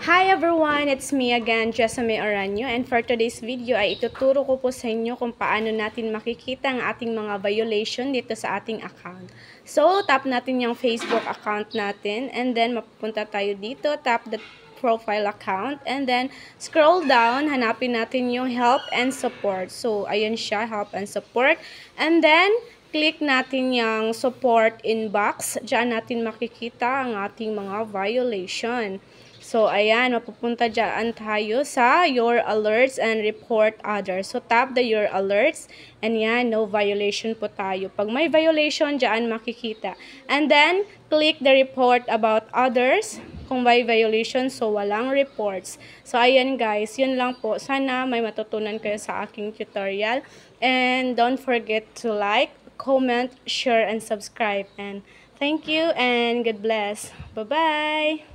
Hi everyone! It's me again, Jessamy Aranyo, and for today's video ay ituturo ko po sa inyo kung paano natin makikita ang ating mga violation dito sa ating account. So, tap natin yung Facebook account natin, and then mapupunta tayo dito, tap the profile account, and then scroll down, hanapin natin yung help and support. So, ayan siya, help and support, and then click natin yung support inbox. Diyan natin makikita ang ating mga violation. So, ayan, mapupunta dyan tayo sa Your Alerts and Report Others. So, tap the Your Alerts, and yan, no violation po tayo. Pag may violation, dyan makikita. And then, click the Report About Others. Kung may violation, so walang reports. So, ayan guys, yun lang po. Sana may matutunan kayo sa aking tutorial. And don't forget to like, comment, share, and subscribe. And thank you, and God bless. Bye-bye!